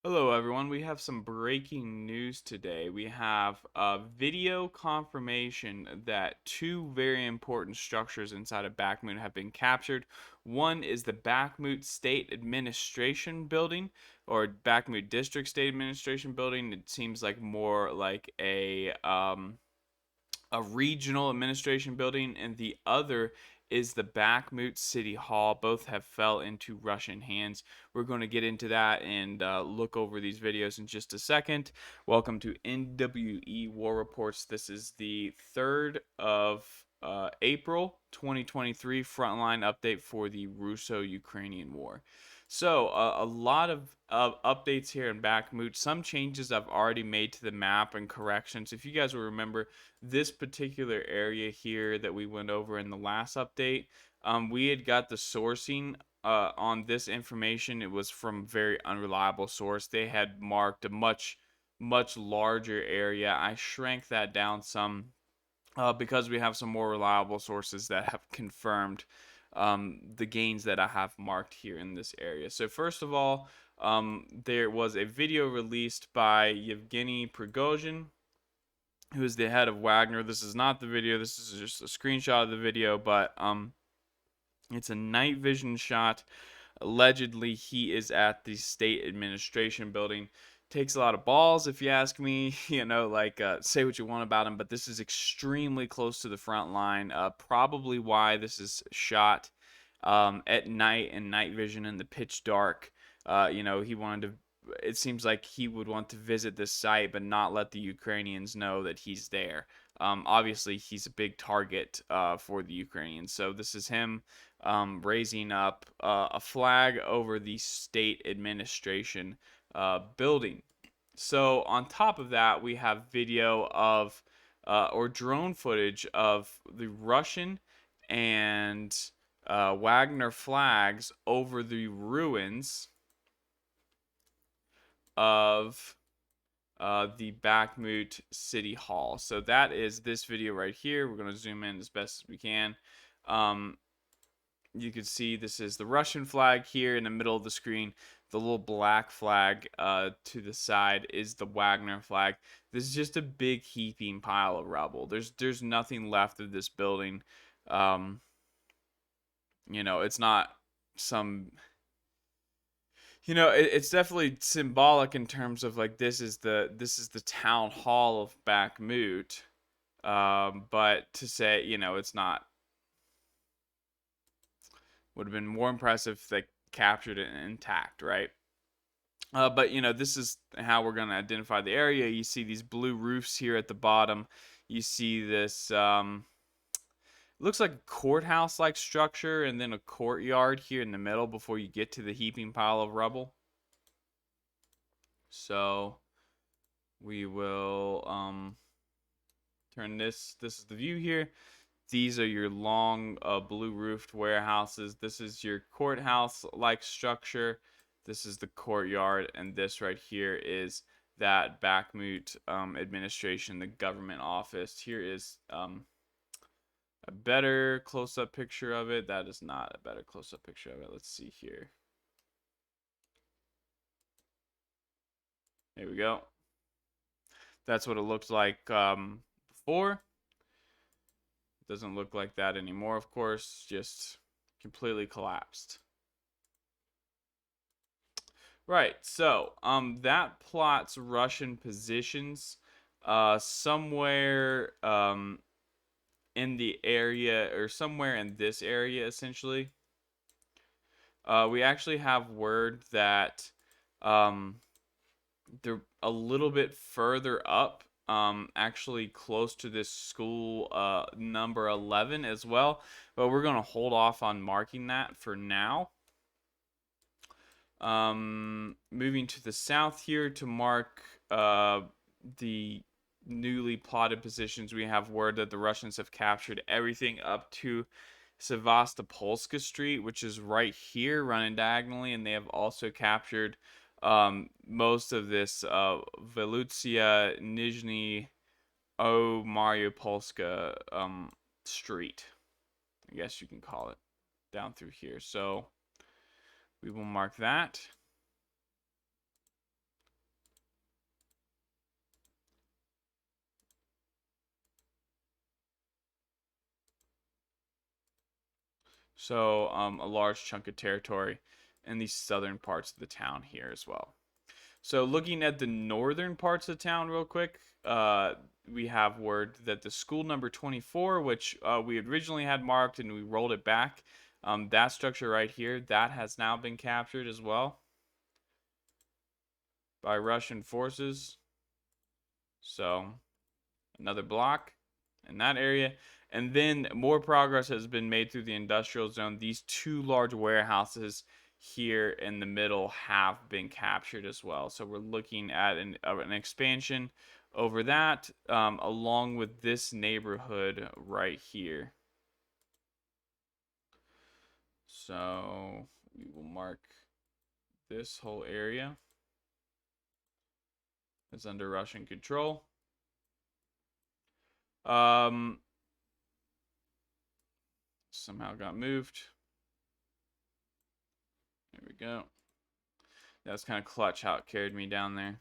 Hello, everyone. We have some breaking news today. We have a video confirmation that two very important structures inside of Bakhmut have been captured. One is the Bakhmut State Administration Building, or Bakhmut District State Administration Building. It seems like more like a regional administration building, and the other is the Bakhmut City Hall. Both have fell into Russian hands. We're going to get into that and look over these videos in just a second. Welcome to NWE War Reports. This is the 3rd of April 2023 frontline update for the Russo-Ukrainian War. So a lot of updates here in Bakhmut. Some changes I've already made to the map and corrections. If you guys will remember, this particular area here that we went over in the last update, we had got the sourcing on this information. It was from a very unreliable source. They had marked a much larger area. I shrank that down some because we have some more reliable sources that have confirmed the gains that I have marked here in this area. So first of all, there was a video released by Yevgeny Prigozhin, who is the head of Wagner. This is not the video. This is just a screenshot of the video, but it's a night vision shot. Allegedly, he is at the state administration building. Takes a lot of balls, if you ask me. Say what you want about him, but this is extremely close to the front line. Probably why this is shot at night and night vision in the pitch dark. He wanted to. It seems like he would want to visit this site, but not let the Ukrainians know that he's there. Obviously, he's a big target for the Ukrainians. So this is him raising up a flag over the state administration building. So on top of that, we have video of or drone footage of the Russian and Wagner flags over the ruins of the Bakhmut City Hall. So that is this video right here. We're going to zoom in as best as we can. You can see this is the Russian flag here in the middle of the screen. The little black flag to the side is the Wagner flag. This is just a big heaping pile of rubble. There's nothing left of this building. It's not some it's definitely symbolic in terms of like this is the town hall of Bakhmut. But to say, it's not, would have been more impressive if they captured it intact, right? But this is how we're going to identify the area. You see these blue roofs here at the bottom. You see this looks like a courthouse like structure, and then a courtyard here in the middle before you get to the heaping pile of rubble. So we will turn this is the view here. These are your long blue roofed warehouses. This is your courthouse like structure. This is the courtyard, and this right here is that Bakhmut administration, the government office. Here is a better close-up picture of it. That is not a better close-up picture of it. Let's see here. There we go. That's what it looked like before. It doesn't look like that anymore, of course. Just completely collapsed. Right, so that plots Russian positions somewhere in the area, or somewhere in this area, essentially. We actually have word that they're a little bit further up, actually close to this school number 11 as well, but we're going to hold off on marking that for now. Moving to the south here to mark the newly plotted positions, we have word that the Russians have captured everything up to Sevastopolska Street, which is right here running diagonally, and they have also captured most of this Velutzia Nizhny Mariupolska street, I guess you can call it, down through here. So we will mark that. So a large chunk of territory in the southern parts of the town here as well. So looking at the northern parts of the town real quick, we have word that the school number 24, which we originally had marked and we rolled it back, that structure right here, that has now been captured as well by Russian forces. So another block in that area. And then more progress has been made through the industrial zone. These two large warehouses here in the middle have been captured as well. So we're looking at an expansion over that, along with this neighborhood right here. So we will mark this whole area as under Russian control. Somehow got moved. There we go. That's kind of clutch how it carried me down there.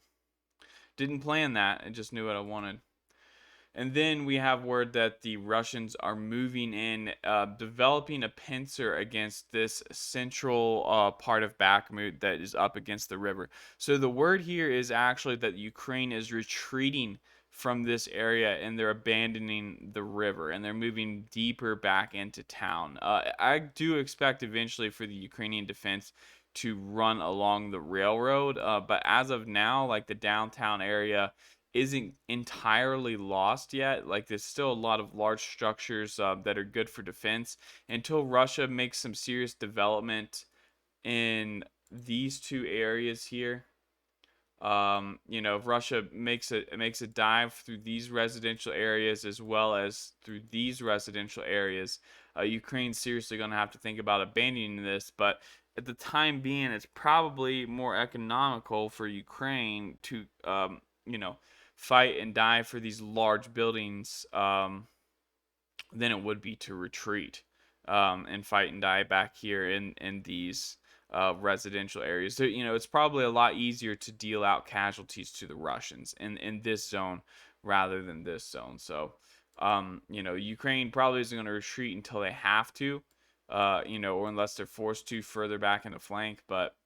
Didn't plan that. I just knew what I wanted. And then we have word that the Russians are moving in, developing a pincer against this central part of Bakhmut that is up against the river. So the word here is actually that Ukraine is retreating from this area and they're abandoning the river and they're moving deeper back into town. I do expect eventually for the Ukrainian defense to run along the railroad, but as of now, like the downtown area isn't entirely lost yet. Like there's still a lot of large structures that are good for defense until Russia makes some serious development in these two areas here. If Russia makes a dive through these residential areas as well as through these residential areas, Ukraine's seriously going to have to think about abandoning this. But at the time being, it's probably more economical for Ukraine to, fight and die for these large buildings than it would be to retreat and fight and die back here in these residential areas. So, it's probably a lot easier to deal out casualties to the Russians in this zone rather than this zone. So, Ukraine probably isn't going to retreat until they have to, or unless they're forced to further back in the flank. But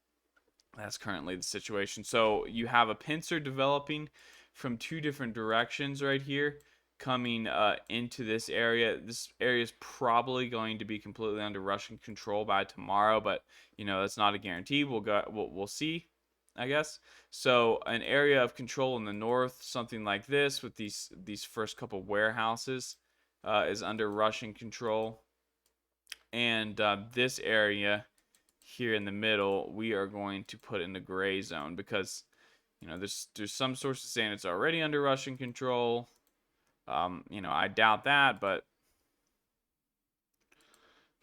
that's currently the situation. So you have a pincer developing from two different directions right here coming into this area. This area is probably going to be completely under Russian control by tomorrow, but that's not a guarantee. We'll see, I guess. So an area of control in the north, something like this, with these first couple warehouses, is under Russian control, and this area here in the middle, we are going to put in the gray zone because there's some sources saying it's already under Russian control. I doubt that, but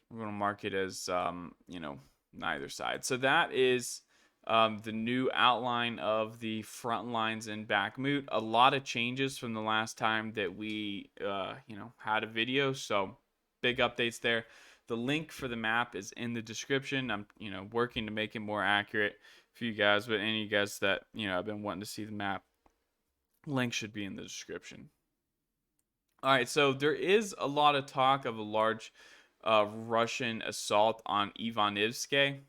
we're going to mark it as neither side. So that is the new outline of the front lines in Bakhmut. A lot of changes from the last time that we had a video, so big updates there. The link for the map is in the description. I'm working to make it more accurate for you guys, but any of you guys that have been wanting to see the map, link should be in the description. All right, so there is a lot of talk of a large Russian assault on Ivanivske,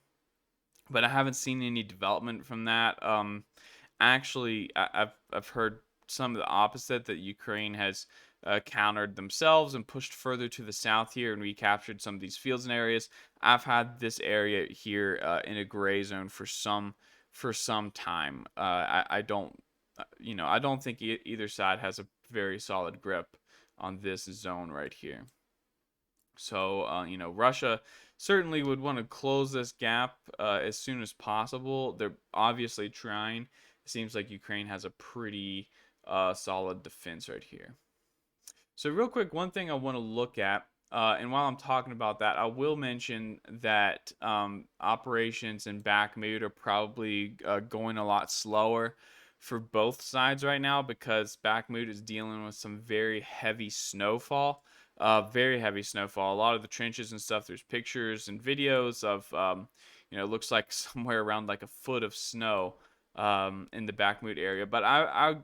but I haven't seen any development from that. Actually, I've heard some of the opposite, that Ukraine has countered themselves and pushed further to the south here and recaptured some of these fields and areas. I've had this area here in a gray zone for some time. I don't I don't think either side has a very solid grip on this zone right here. So, Russia certainly would want to close this gap as soon as possible. They're obviously trying. It seems like Ukraine has a pretty solid defense right here. So, real quick, one thing I want to look at, and while I'm talking about that, I will mention that operations in Bakhmut are probably going a lot slower for both sides right now because Bakhmut is dealing with some very heavy snowfall. Very heavy snowfall. A lot of the trenches and stuff, there's pictures and videos of, it looks like somewhere around like a foot of snow in the Bakhmut area. But I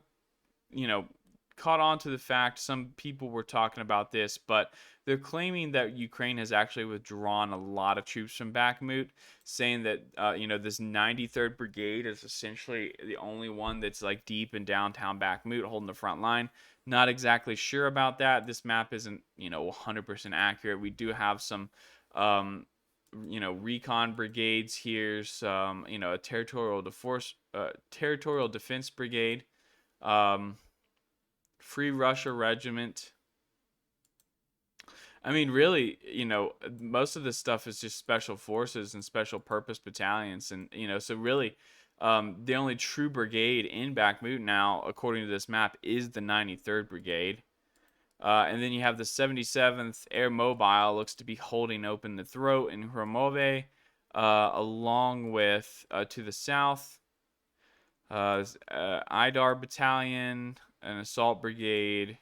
caught on to the fact some people were talking about this, but they're claiming that Ukraine has actually withdrawn a lot of troops from Bakhmut, saying that this 93rd Brigade is essentially the only one that's like deep in downtown Bakhmut holding the front line. Not exactly sure about that. This map isn't 100% accurate. We do have some recon brigades here, some a territorial defense brigade, um, Free Russia Regiment. I mean, really, most of this stuff is just special forces and special purpose battalions, and so really, the only true brigade in Bakhmut now, according to this map, is the 93rd Brigade. And then you have the 77th Air Mobile, looks to be holding open the throat in Hromove, along with to the south, IDAR Battalion, an assault brigade,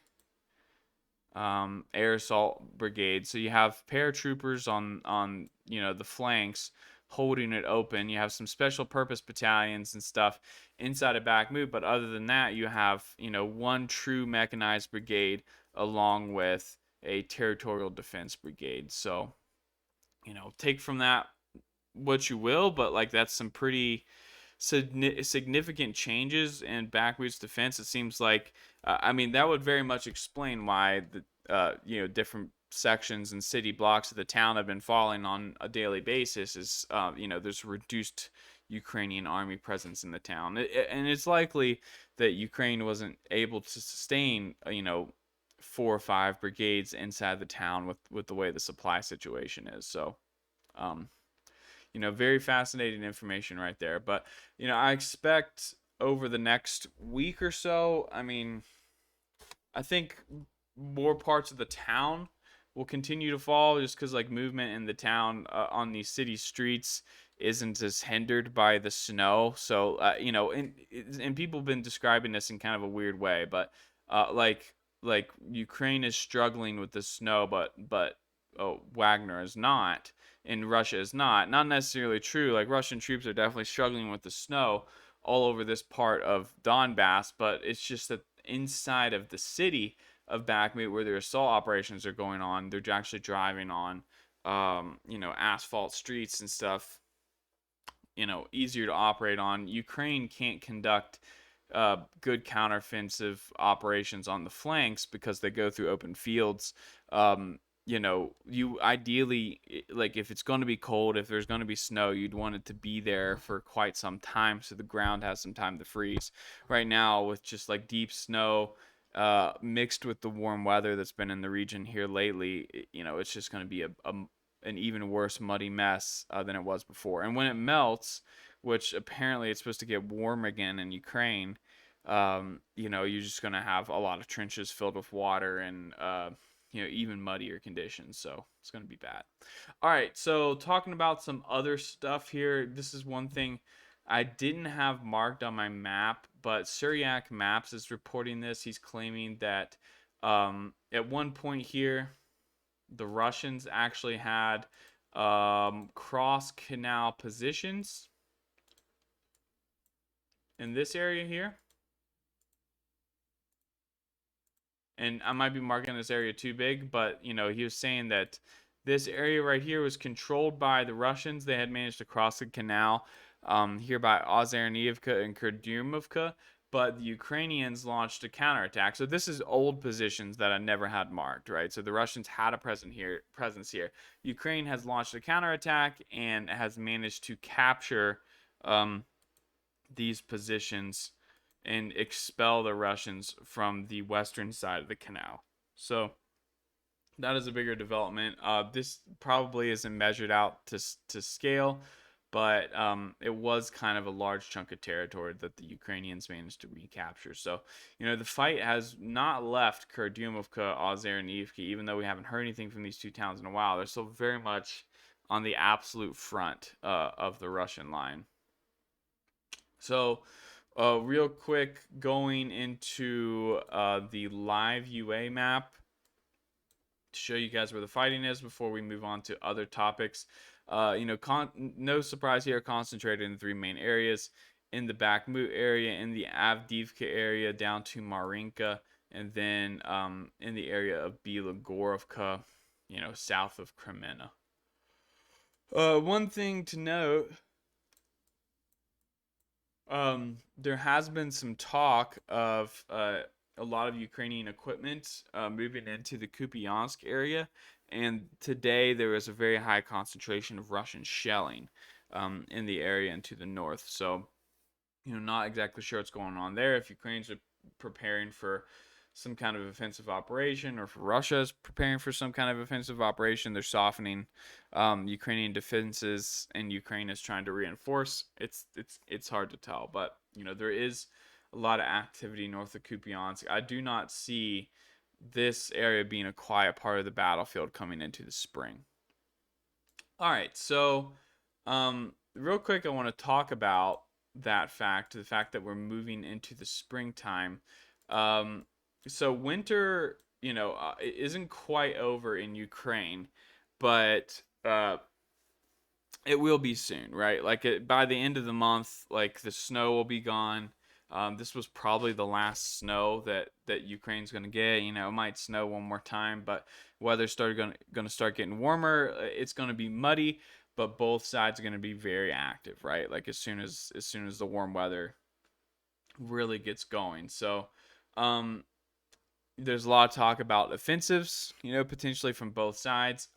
air assault brigade. So you have paratroopers on the flanks holding it open. You have some special purpose battalions and stuff inside of Bakhmut, but other than that, you have one true mechanized brigade along with a territorial defense brigade. So take from that what you will, but like that's some pretty significant changes in Bakhmut's defense. It seems like, I mean, that would very much explain why the different sections and city blocks of the town have been falling on a daily basis. Is there's reduced Ukrainian army presence in the town, and it's likely that Ukraine wasn't able to sustain 4 or 5 brigades inside the town with the way the supply situation is. So. Very fascinating information right there. But, I expect over the next week or so, I mean, I think more parts of the town will continue to fall just because, like, movement in the town on these city streets isn't as hindered by the snow. So, and people have been describing this in kind of a weird way, but, like Ukraine is struggling with the snow, but Wagner is not, and Russia is not. Not necessarily true. Like Russian troops are definitely struggling with the snow all over this part of Donbass, but it's just that inside of the city of Bakhmut, where their assault operations are going on, they're actually driving on, asphalt streets and stuff. Easier to operate on. Ukraine can't conduct good counteroffensive operations on the flanks because they go through open fields. You ideally, like, if it's going to be cold, if there's going to be snow, you'd want it to be there for quite some time so the ground has some time to freeze. Right now, with just like deep snow mixed with the warm weather that's been in the region here lately, it's just going to be an even worse muddy mess than it was before. And when it melts, which apparently it's supposed to get warm again in Ukraine, you're just going to have a lot of trenches filled with water and even muddier conditions. So it's going to be bad. All right, so talking about some other stuff here. This is one thing I didn't have marked on my map, but Syriac Maps is reporting this. He's claiming that at one point here, the Russians actually had cross canal positions in this area here. And I might be marking this area too big, but he was saying that this area right here was controlled by the Russians. They had managed to cross the canal here by Ozerniivka and Kurdyumovka, but the Ukrainians launched a counterattack. So this is old positions that I never had marked, right? So the Russians had a presence here. Ukraine has launched a counterattack and has managed to capture these positions and expel the Russians from the western side of the canal. So that is a bigger development. This probably isn't measured out to scale, but it was kind of a large chunk of territory that the Ukrainians managed to recapture. So, the fight has not left Kurdyumovka, Ozerniivka, even though we haven't heard anything from these two towns in a while. They're still very much on the absolute front of the Russian line. So, real quick, going into the live UA map to show you guys where the fighting is before we move on to other topics. No surprise here, concentrated in 3 main areas: in the Bakhmut area, in the Avdiivka area, down to Marinka. and then in the area of Bilogorovka, south of Kremenna. One thing to note, there has been some talk of a lot of Ukrainian equipment moving into the Kupiansk area, and today there is a very high concentration of Russian shelling in the area and to the north. So, not exactly sure what's going on there. If Ukraine's preparing for some kind of offensive operation, or if Russia is preparing for some kind of offensive operation, they're softening Ukrainian defenses, and Ukraine is trying to reinforce. It's hard to tell, but there is a lot of activity north of Kupiansk. I do not see this area being a quiet part of the battlefield coming into the spring. All right, so real quick, I want to talk about the fact that we're moving into the springtime. Um, so winter, isn't quite over in Ukraine, but it will be soon, right? Like by the end of the month, like the snow will be gone. This was probably the last snow that Ukraine's going to get. It might snow one more time, but weather's started going to start getting warmer. It's going to be muddy, but both sides are going to be very active, right? Like as soon as the warm weather really gets going. So, um, there's a lot of talk about offensives, potentially from both sides.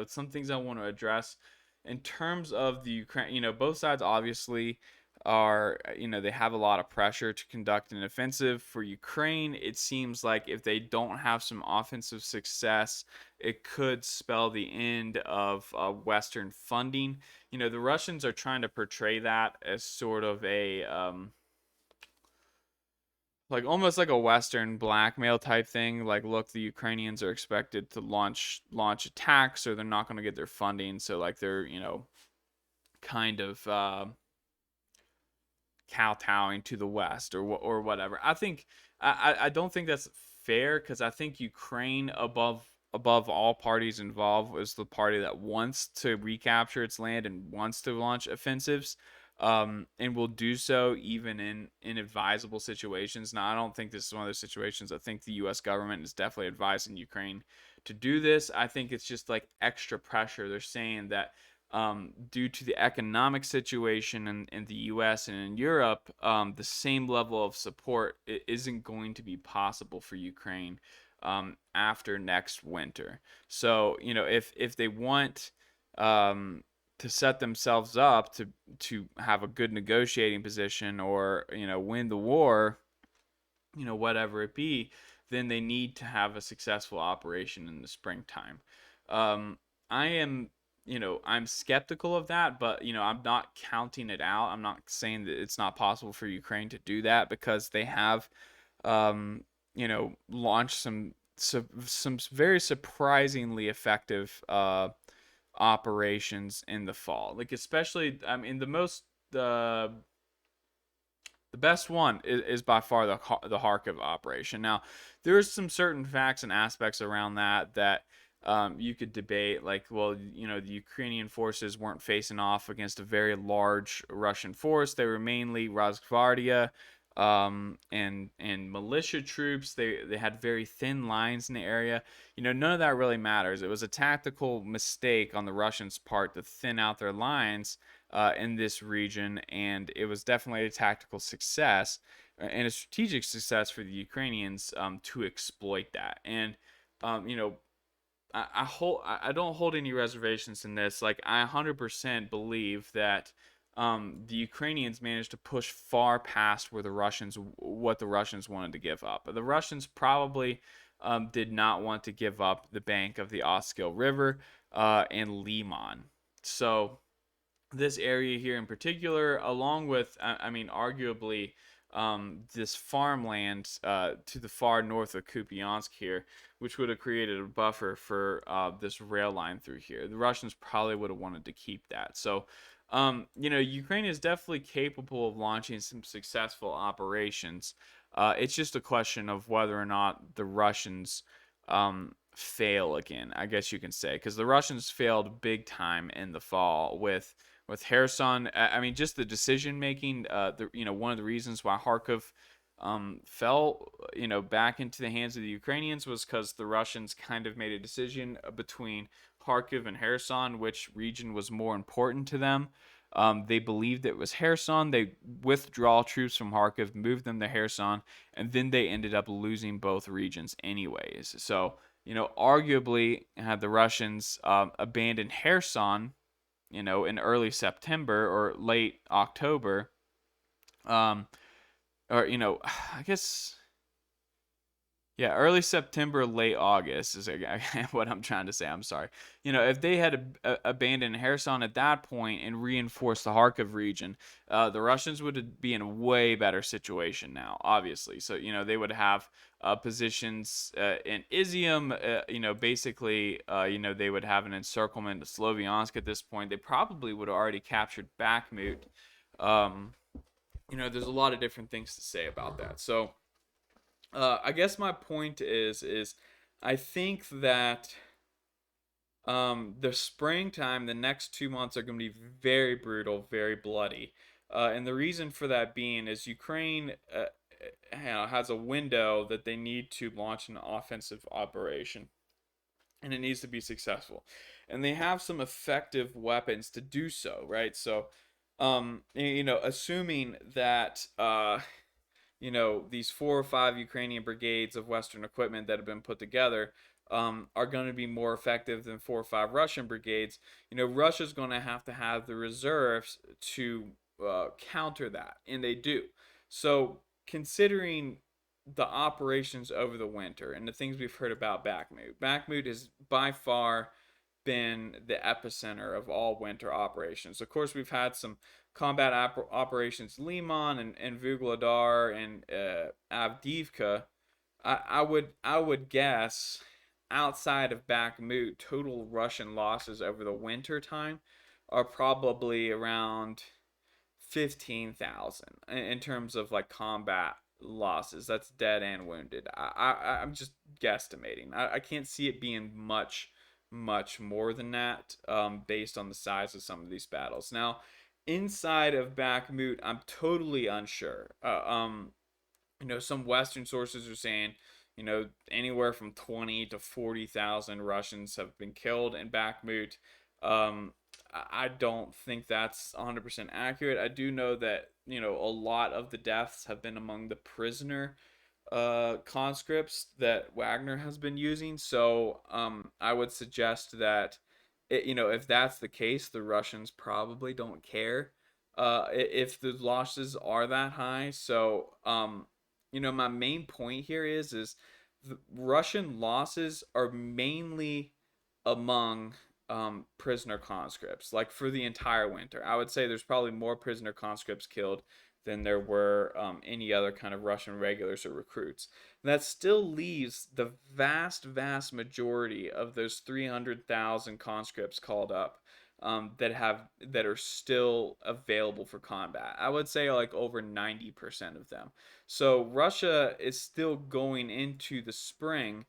Some things I want to address in terms of the Ukraine. Both sides obviously are, they have a lot of pressure to conduct an offensive. For Ukraine, it seems like if they don't have some offensive success, it could spell the end of Western funding. The Russians are trying to portray that as sort of a like almost like a Western blackmail type thing. Like, look, the Ukrainians are expected to launch attacks, or they're not going to get their funding. So, like, they're kind of kowtowing to the West, or whatever. I don't think that's fair, because I think Ukraine, above all parties involved, is the party that wants to recapture its land and wants to launch offensives, and will do so even in advisable situations. Now, I don't think this is one of those situations. I think the U.S. government is definitely advising Ukraine to do this. I think it's just like extra pressure. They're saying that due to the economic situation in the U.S. and in Europe, the same level of support isn't going to be possible for Ukraine after next winter. So, if they want to set themselves up to have a good negotiating position, or win the war, whatever it be, then they need to have a successful operation in the springtime. Um, I am, I'm skeptical of that, but I'm not counting it out. I'm not saying that it's not possible for Ukraine to do that, because they have, launched some very surprisingly effective operations in the fall. Like, especially, I mean, the best one is by far the Kharkiv operation. Now, there's some certain facts and aspects around that you could debate. Like, well, the Ukrainian forces weren't facing off against a very large Russian force. They were mainly Rosgvardia and militia troops. They had very thin lines in the area. None of that really matters. It was a tactical mistake on the Russians' part to thin out their lines in this region, and it was definitely a tactical success and a strategic success for the Ukrainians to exploit that. And um, you know, I don't hold any reservations in this. Like, I 100% believe that the Ukrainians managed to push far past what the Russians wanted to give up. The Russians probably did not want to give up the bank of the Oskil River and Liman. So this area here in particular, along with, I mean, arguably this farmland to the far north of Kupiansk here, which would have created a buffer for this rail line through here. The Russians probably would have wanted to keep that. So, Ukraine is definitely capable of launching some successful operations. It's just a question of whether or not the Russians fail again, I guess you can say, because the Russians failed big time in the fall with Kherson. I mean, just the decision making. One of the reasons why Kharkov fell, back into the hands of the Ukrainians was because the Russians kind of made a decision between Kharkiv and Kherson, which region was more important to them. They believed it was Kherson. They withdraw troops from Kharkiv, moved them to Kherson, and then they ended up losing both regions anyways. So, arguably, had the Russians abandoned Kherson, in early September or late October, um, or I guess, yeah, early September, late August is what I'm trying to say. I'm sorry. If they had abandoned Kherson at that point and reinforced the Kharkiv region, the Russians would be in a way better situation now, obviously. So, they would have positions in Izium. Basically, they would have an encirclement of Sloviansk at this point. They probably would have already captured Bakhmut. Um, there's a lot of different things to say about that. So, I guess my point is I think that the springtime, the next 2 months are going to be very brutal, very bloody, and the reason for that being is Ukraine has a window that they need to launch an offensive operation, and it needs to be successful, and they have some effective weapons to do so, right? So, assuming that these 4 or 5 Ukrainian brigades of Western equipment that have been put together are going to be more effective than 4 or 5 Russian brigades. Russia's going to have the reserves to counter that, and they do. So, considering the operations over the winter and the things we've heard about Bakhmut is by far been the epicenter of all winter operations. Of course, we've had some combat operations Liman and Vuhledar and Avdiivka. I would guess outside of Bakhmut, total Russian losses over the winter time are probably around 15,000 in terms of like combat losses. That's dead and wounded. I'm just guesstimating. I can't see it being much more than that, based on the size of some of these battles. Now, inside of Bakhmut, I'm totally unsure. Some Western sources are saying, anywhere from 20 to 40,000 Russians have been killed in Bakhmut. I don't think that's 100% accurate. I do know that, a lot of the deaths have been among the prisoner conscripts that Wagner has been using. So I would suggest that if that's the case, the Russians probably don't care if the losses are that high. So my main point here is the Russian losses are mainly among prisoner conscripts. Like for the entire winter, I would say there's probably more prisoner conscripts killed than there were any other kind of Russian regulars or recruits. That still leaves the vast majority of those 300,000 conscripts called up that are still available for combat. I would say like over 90% of them. So Russia is still going into the spring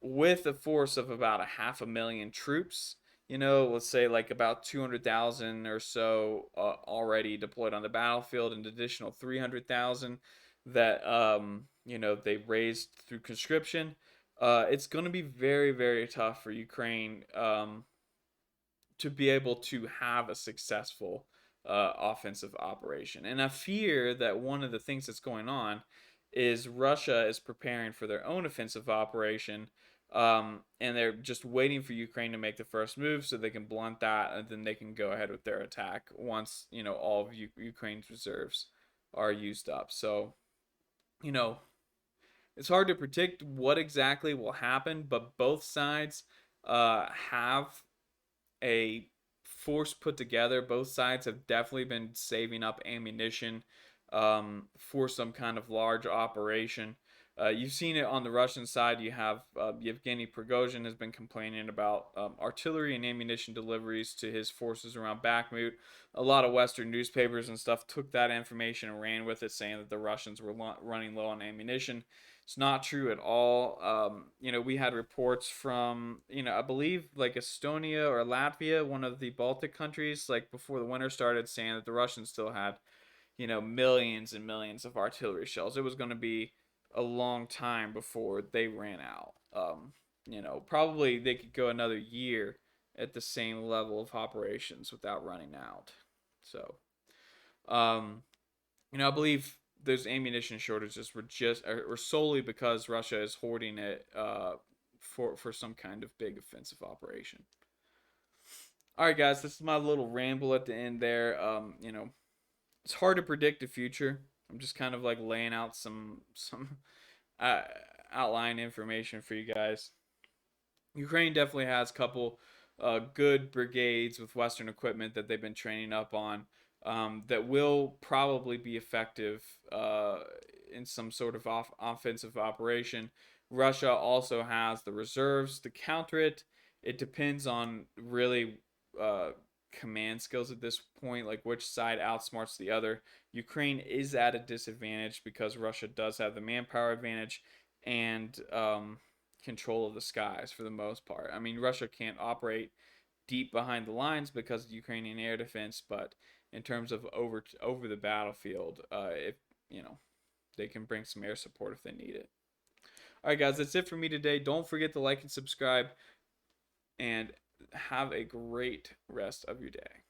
with a force of about a 500,000 troops. Let's say like about 200,000 or so already deployed on the battlefield, an additional 300,000 that they raised through conscription. It's going to be very, very tough for Ukraine to be able to have a successful offensive operation. And I fear that one of the things that's going on is Russia is preparing for their own offensive operation, and they're just waiting for Ukraine to make the first move so they can blunt that, and then they can go ahead with their attack once all of Ukraine's reserves are used up. So you know it's hard to predict what exactly will happen, but both sides have a force put together. Both sides have definitely been saving up ammunition for some kind of large operation. You've seen it on the Russian side. You have Yevgeny Prigozhin has been complaining about artillery and ammunition deliveries to his forces around Bakhmut. A lot of Western newspapers and stuff took that information and ran with it, saying that the Russians were running low on ammunition. It's not true at all. We had reports from, I believe like Estonia or Latvia, one of the Baltic countries, like before the winter started, saying that the Russians still had, millions and millions of artillery shells. It was going to be a long time before they ran out. Probably they could go another year at the same level of operations without running out. So, um, I believe those ammunition shortages were solely because Russia is hoarding it for some kind of big offensive operation. All right, guys, this is my little ramble at the end there. It's hard to predict the future. I'm just kind of like laying out some uh, outline information for you guys. Ukraine definitely has a couple good brigades with Western equipment that they've been training up on that will probably be effective in some sort of offensive operation. Russia also has the reserves to counter it. It depends on really uh, command skills at this point, like which side outsmarts the other. Ukraine is at a disadvantage because Russia does have the manpower advantage and control of the skies for the most part. I mean, Russia can't operate deep behind the lines because of Ukrainian air defense, but in terms of over the battlefield, if you know they can bring some air support if they need it. All right, guys, that's it for me today. Don't forget to like and subscribe, and have a great rest of your day.